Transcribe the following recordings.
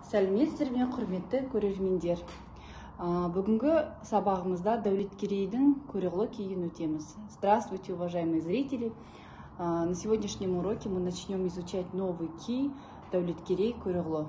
Сәлеметсіздер ме, құрметті көрермендер. Бүгінгі сабағымызда Дәулеткерейдің көреғлы күйін өтеміз. Здравствуйте, уважаемые зрители. На сегодняшнем уроке мы начнем изучать новый кий Дәулеткерей көреғлы.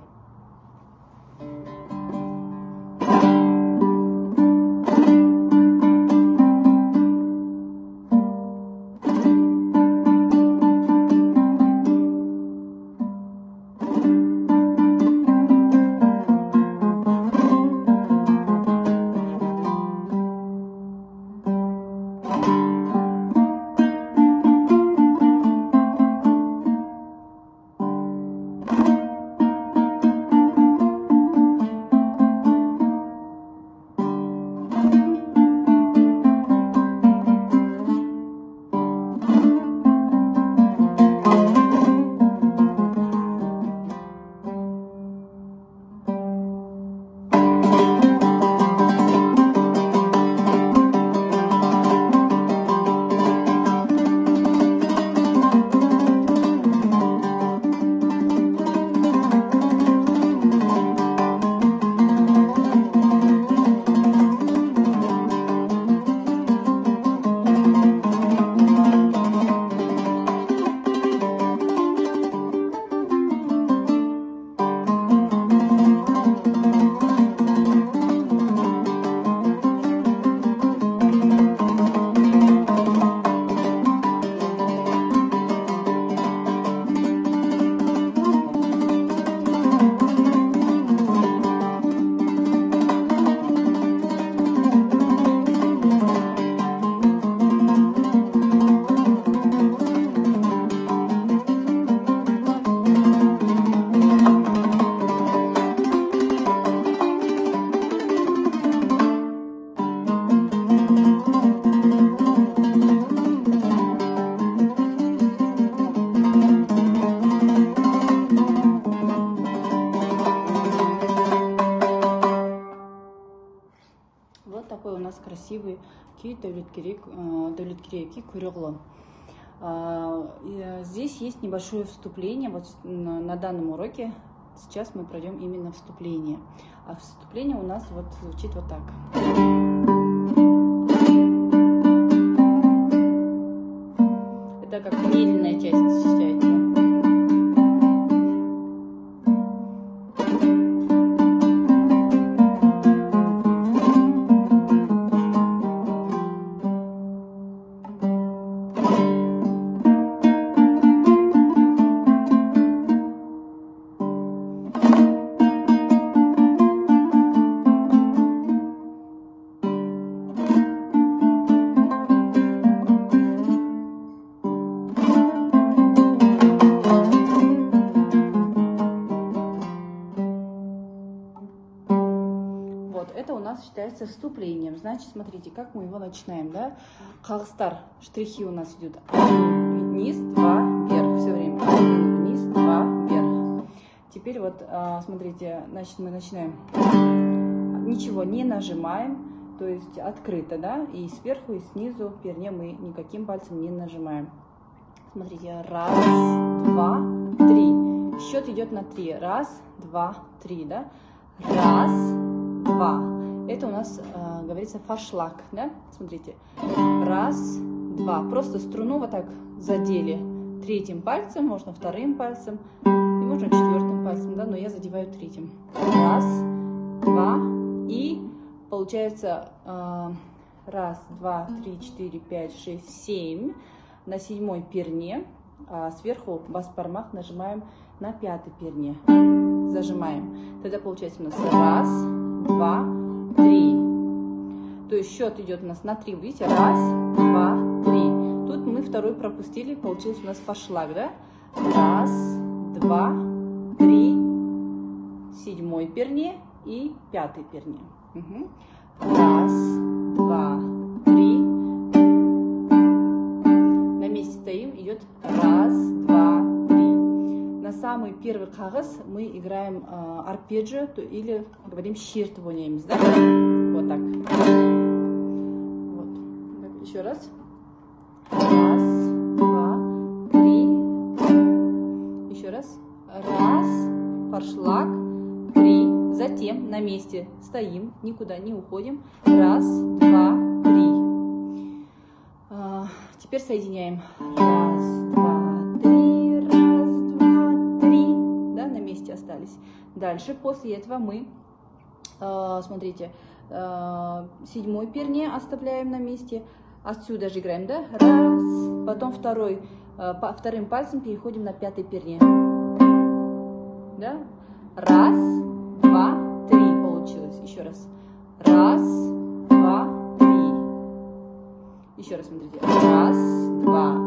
Вот такой у нас красивый кий Дәулеткерей кий көреғлы. Здесь есть небольшое вступление. Вот на данном уроке сейчас мы пройдем именно вступление. А вступление у нас вот звучит вот так. Это как медленная часть считается. Это у нас считается вступлением. Значит, смотрите, как мы его начинаем, да? Қағыстар, штрихи у нас идут вниз, два, вверх. Все время вниз, два, вверх. Теперь вот, смотрите, значит, мы начинаем. Ничего не нажимаем, то есть открыто, да? И сверху, и снизу перне мы никаким пальцем не нажимаем. Смотрите, раз, два, три. Счет идет на 3. Раз, два, три, да? Раз, два. Это у нас говорится фашлаг, да? Смотрите. Раз, два. Просто струну вот так задели третьим пальцем, можно вторым пальцем, и можно четвертым пальцем, да? Но я задеваю третьим. Раз, два. И получается раз, два, три, четыре, пять, шесть, 7. На 7-й перне, а сверху бас-бармах нажимаем на 5-й перне. Зажимаем. Тогда получается у нас раз, два, три. То есть счет идет у нас на 3. Видите? Раз, два, три. Тут мы второй пропустили. Получился у нас фашлаг, да? Раз, два, три. 7-й перне и 5-й перне. Раз, два, три. На месте стоим. Идет раз, два, три. На самый первый қағыс мы играем арпеджио или говорим шерт ойнаймыз, да? Вот так. Вот. Еще раз. Раз, два, три. Еще раз. Раз, форшлаг, три. Затем на месте стоим, никуда не уходим. Раз, два, три. Теперь соединяем. Раз, два, три, раз, два, три. Да, на месте остались. Дальше, после этого мы, смотрите, седьмой перне оставляем на месте. Отсюда же играем, да? Раз. Потом вторым пальцем переходим на пятый перне. Да? Раз, два, три. Получилось. Еще раз. Раз, два, три. Еще раз смотрите. Раз, два,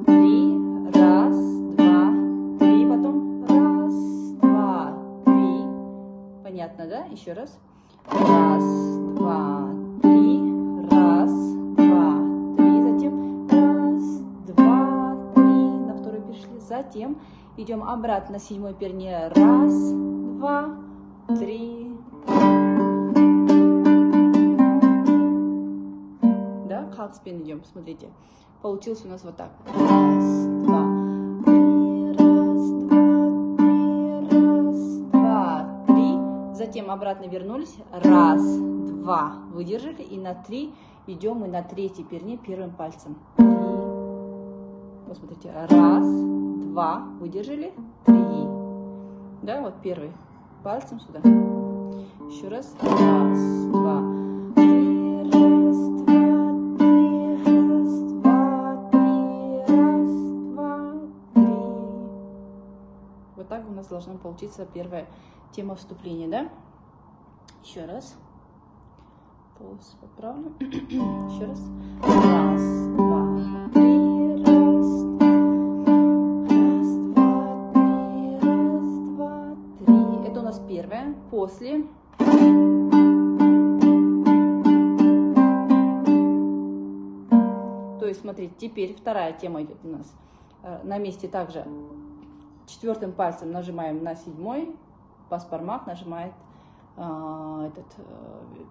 три. Раз, два, три. Потом раз, два, три. Понятно, да? Еще раз. Раз, два, три. Раз, два, три. Затем раз, два, три. На второй перешли. Затем идем обратно на седьмой перне. Раз, два, три. Да, как спин идем, смотрите. Получилось у нас вот так. Раз, два, три, раз, два, три. Затем обратно вернулись. Раз, два, выдержали. И на три идем мы на третий перне первым пальцем. Три. Вот смотрите. Раз, два, выдержали. Три. Да, вот первый пальцем сюда. Еще раз. Раз, два, три, раз, два, три, раз, два, три, раз, два, три. Вот так у нас должна получиться первая тема вступления, да? Еще раз. Пульс поправлю. Еще раз. Раз, два, три, раз, два, три, раз, два, три. Это у нас первое. После. То есть, смотрите, теперь вторая тема идет у нас. На месте также четвертым пальцем нажимаем на седьмой. Бас-бармах нажимает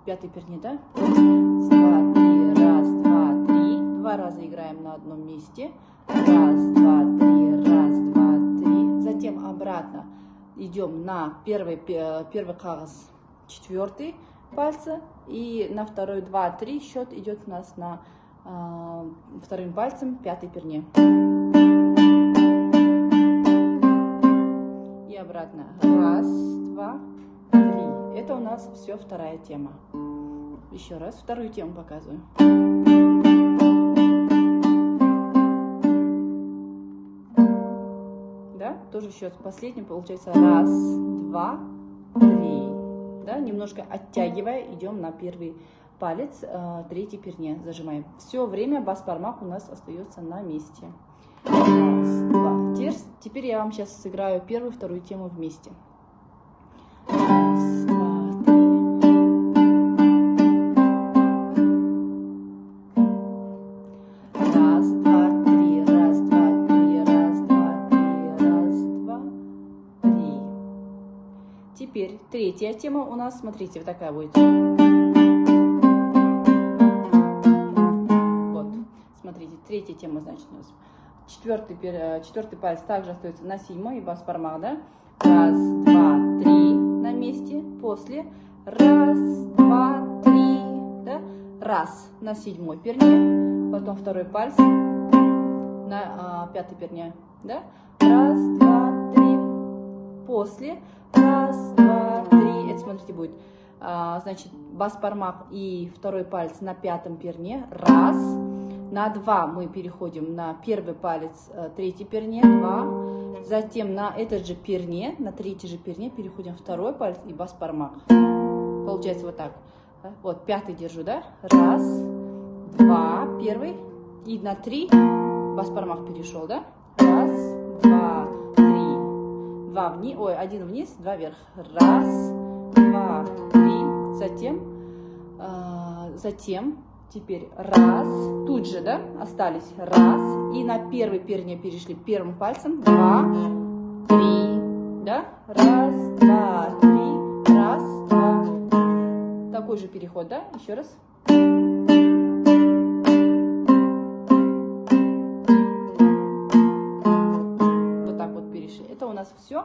пятый перни, да? Два, три, раз, два, три. Два раза играем на одном месте. Раз, два, три, раз, два, три. Затем обратно идем на первый кагаз, четвертый пальца. И на второй, два, три счет идет у нас на вторым пальцем пятый перне. И обратно. Раз, два, три. Это у нас все вторая тема. Еще раз вторую тему показываю. Да, тоже счет последний получается. Раз, два, три. Да, немножко оттягивая, идем на первый палец, третий перне зажимаем. Все время бас-бармах у нас остается на месте. Раз, два. Теперь я вам сейчас сыграю первую и вторую тему вместе. Раз, два, три. Раз, два, три. Раз, два, три. Раз, два, три. Раз, два, три. Теперь третья тема у нас, смотрите, вот такая будет. Вот, смотрите, третья тема, значит, у нас. Четвертый палец также остается на седьмой и бас-бармах, да? Раз, два, три на месте. После раз, два, три, да? Раз на седьмой перне, потом второй палец на пятый перне, да? Раз, два, три. После раз, два, три. Это, смотрите, будет, значит, бас-бармах и второй палец на пятом перне. Раз. На два мы переходим на первый палец, третий перне, два. Затем на этот же перне, на третий же перне переходим второй палец и бас-бармах. Получается вот так. Вот пятый держу, да? Раз, два, первый. И на три бас-бармах перешел, да? Раз, два, три. Два вниз, ой, один вниз, два вверх. Раз, два, три. Затем теперь раз, тут же, да, остались, раз, и на первый перне перешли первым пальцем, два, три, да, раз, два, три, раз, два, такой же переход, да, еще раз. Вот так вот перешли. Это у нас все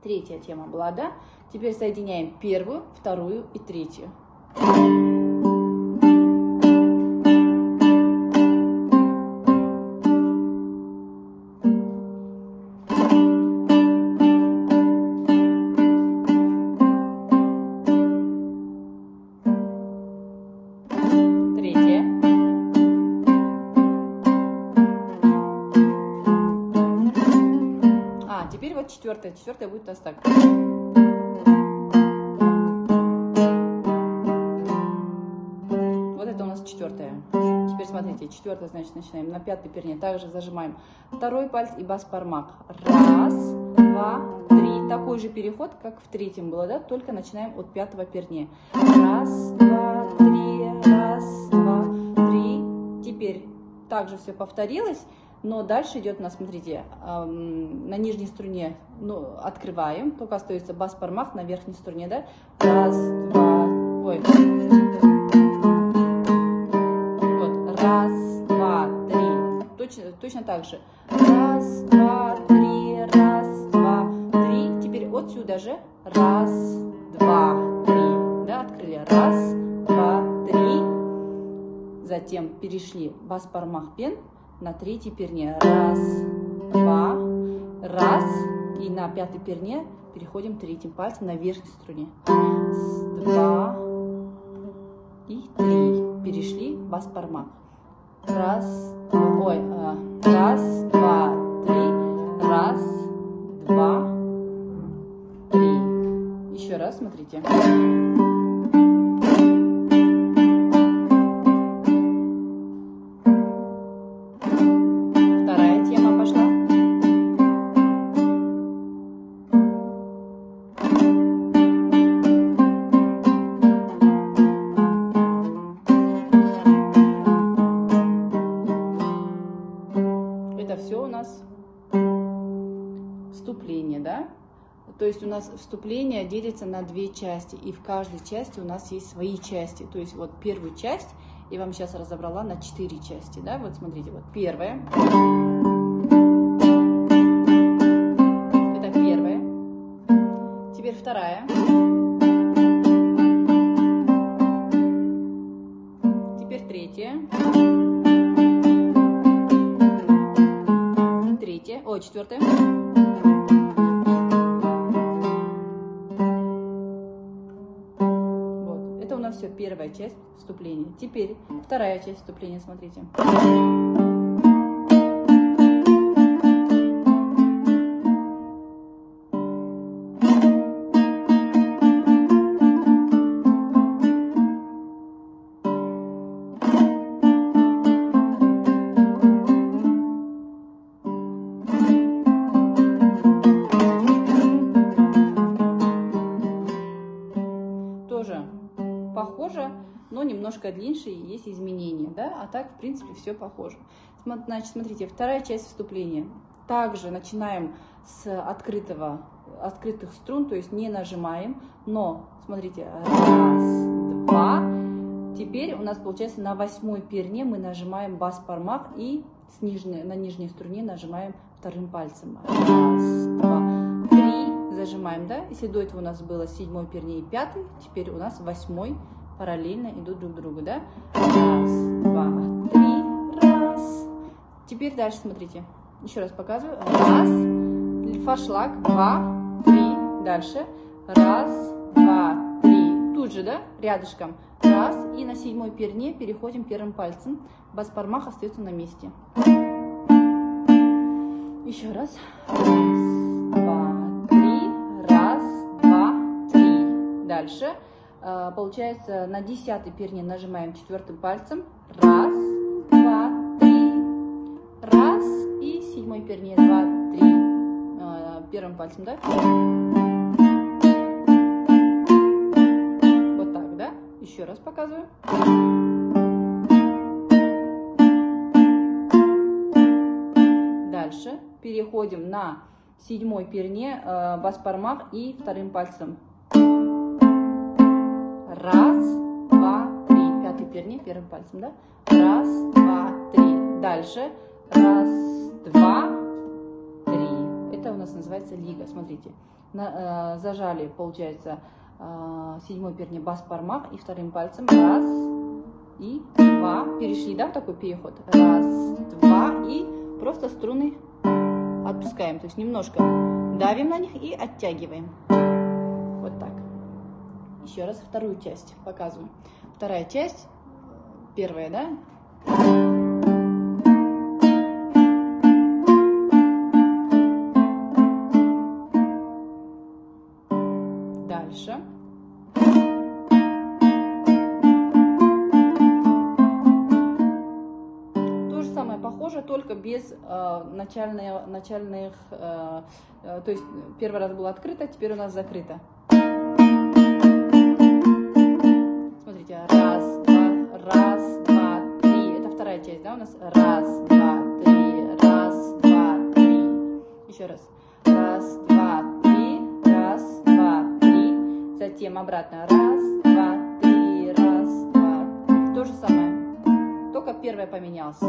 Третья тема была, да? Теперь соединяем первую, вторую и третью. Третья. Теперь вот четвертая. Четвертая будет у нас так. Вот это у нас четвертая. Теперь смотрите, четвертая, значит, начинаем. На пятой перне также зажимаем второй палец и бас-пармак. Раз, два, три. Такой же переход, как в третьем было, да? Только начинаем от пятого перне. Раз, два, три, раз, два, три. Теперь также все повторилось. Но дальше идет у нас, смотрите, на нижней струне, ну, открываем, только остается бас-пармах на верхней струне, да? Раз, два, ой. Вот, раз, два, три. Точно так же. Раз, два, три, раз, два, три. Теперь отсюда же. Раз, два, три. Да, открыли. Раз, два, три. Затем перешли бас-пармах пен. На третьей перне раз, два, раз, и на пятой перне переходим третьим пальцем на верхней струне. Раз, два и три. Перешли бас-пармак. Раз, ой, раз, два, три, раз, два, три. Еще раз, смотрите. Это все у нас вступление, да? То есть у нас вступление делится на две части, и в каждой части у нас есть свои части. То есть вот первую часть я вам сейчас разобрала на 4 части, да? Вот смотрите, вот первая. Это первая. Теперь вторая. Теперь третья. Ой, четвертая. Вот, это у нас все первая часть вступления. Теперь вторая часть вступления, смотрите. Тоже похоже, но немножко длиннее, есть изменения, да, а так, в принципе, все похоже. Значит, смотрите, вторая часть вступления. Также начинаем с открытых струн, то есть не нажимаем, но, смотрите, раз, два. Теперь у нас, получается, на 8-й перне мы нажимаем бас-пармах и на нижней струне нажимаем вторым пальцем. Раз, два, три. Зажимаем, да? Если до этого у нас было 7-й перне и 5-й, теперь у нас 8-й параллельно идут друг к другу, да? Раз, два, три, раз. Теперь дальше смотрите. Еще раз показываю. Раз, форшлаг, два, три. Дальше. Раз, два, три. Тут же, да? Рядышком. Раз. И на 7-й перне переходим первым пальцем. Бас-пармах остается на месте. Еще раз. Раз, два, три. Раз, два, три. Дальше. Получается, на 10-й перне нажимаем 4-м пальцем. Раз, два, три. Раз. И 7-й перне 2, 3. Первым пальцем, да? Вот так, да? Еще раз показываю. Дальше переходим на 7-й перне бас-пармах и вторым пальцем. Раз, два, три. 5-й перне первым пальцем, да? Раз, два, три. Дальше. Раз, два, три. Это у нас нас называется лига. Смотрите, зажали, получается, седьмой перне бас-пармах и вторым пальцем раз и два. Перешли, да, в такой переход. Раз, два и просто струны отпускаем. То есть немножко давим на них и оттягиваем. Вот так. Еще раз вторую часть показываю. Вторая часть, первая, да? Дальше. То же самое похоже, только без начальных, то есть первый раз было открыто, теперь у нас закрыто. Смотрите, раз, два, три. Это вторая часть, да, у нас? Раз, два, три, раз, два, три. Еще раз. Раз, два, три, раз, два, три. Затем обратно. Раз, два, три, раз, два, три. То же самое. Только первое поменялось.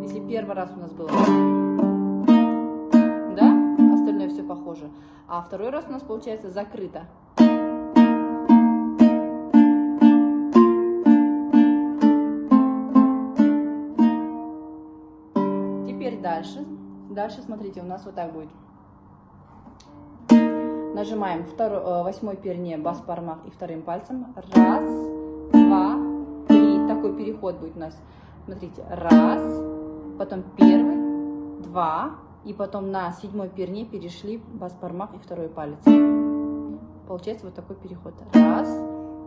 Если первый раз у нас было, да, остальное все похоже. А второй раз у нас получается закрыто. Теперь дальше. Дальше, смотрите, у нас вот так будет. Нажимаем восьмой перне бас-пармах и вторым пальцем. Раз, два, три. Такой переход будет у нас. Смотрите, раз, потом первый, два, и потом на седьмой перне перешли бас-пармах и второй палец. Получается вот такой переход. Раз,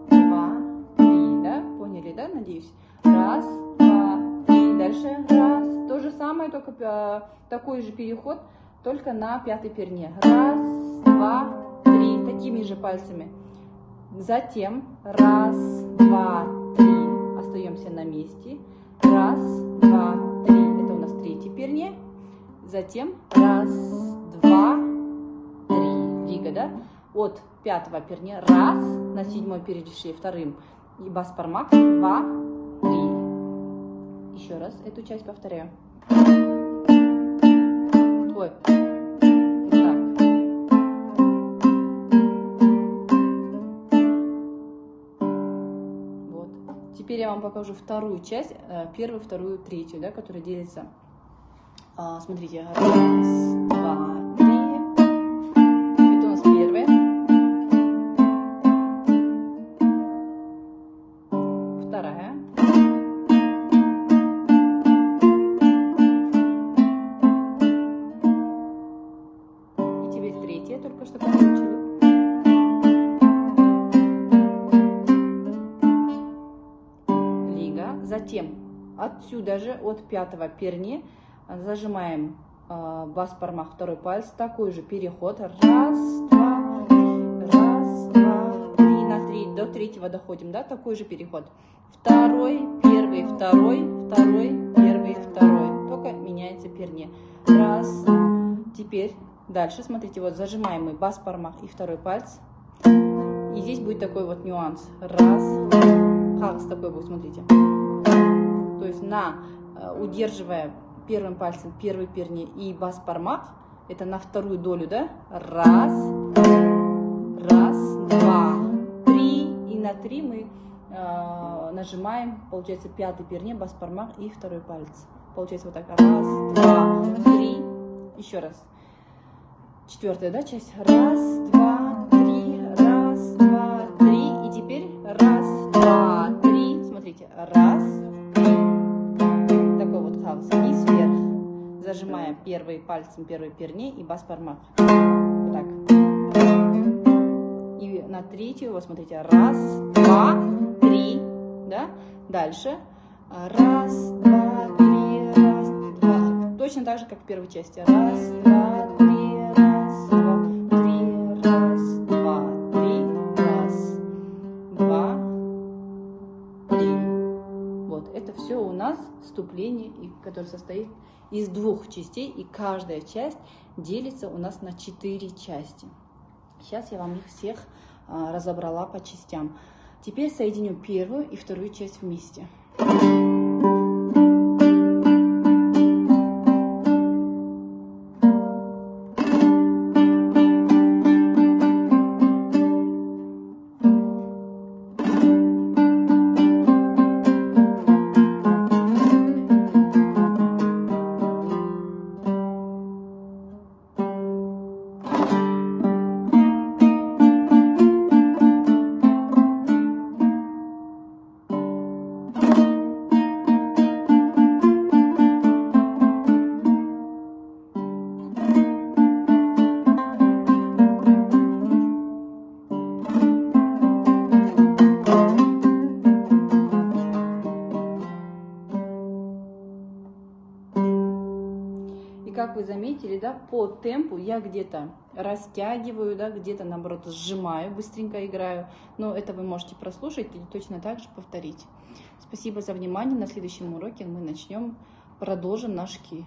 два, три, да? Поняли, да? Надеюсь. Раз, два, три. Дальше раз. То же самое, только такой же переход, только на пятой перне. Раз, два, три. Такими же пальцами. Затем раз, два, три. Остаемся на месте. Раз, два, три. Это у нас третье перне. Затем раз, два, три. Лига, да? От пятого перне раз, на седьмой перешли вторым. И бас-пармах. Два, три. Еще раз эту часть повторяю. Ой. Так. Вот. Теперь я вам покажу вторую часть, первую, вторую, третью, да, которая делится. Смотрите, раз, два, три. Это у нас первая. Вторая. И теперь третья, только что получили. Лига. Затем отсюда же, от пятого перне, зажимаем бас-пармах второй палец, такой же переход. Раз, два, три, на три, до третьего доходим, да, такой же переход. Второй, первый, второй, второй, первый, второй. Только меняется перне. Раз. Теперь дальше, смотрите, вот зажимаем мы бас-пармах и второй палец. И здесь будет такой вот нюанс. Раз. Хагс такой будет, смотрите. То есть удерживая первым пальцем первый перне и бас-пармах, это на вторую долю, да? Раз, два, три. И на три мы нажимаем, получается, пятый перне, бас-пармах и второй палец. Получается вот так. Раз, два, три. Еще раз. Четвертая, да, часть. Раз, два, три. Раз, два, три. И теперь раз, два, три. Смотрите. Раз. Такой вот хаос. Вниз, вверх. Зажимая первый пальцем первой перне и бас-пармах. Вот так. И на третью, вот смотрите. Раз, два, три. Да? Дальше. Раз, два, три. Раз, два. Точно так же, как в первой части. Раз, два, три. Раз, два, три. Раз, два, три. Раз, два, три. Вот. Это все у нас вступление, которое состоит из двух частей. И каждая часть делится у нас на 4 части. Сейчас я вам их всех разобрала по частям. Теперь соединю первую и вторую часть вместе. вы заметили, да, по темпу я где-то растягиваю, да, где-то, наоборот, сжимаю, быстренько играю. Но это вы можете прослушать и точно так же повторить. Спасибо за внимание. На следующем уроке мы продолжим наш ки.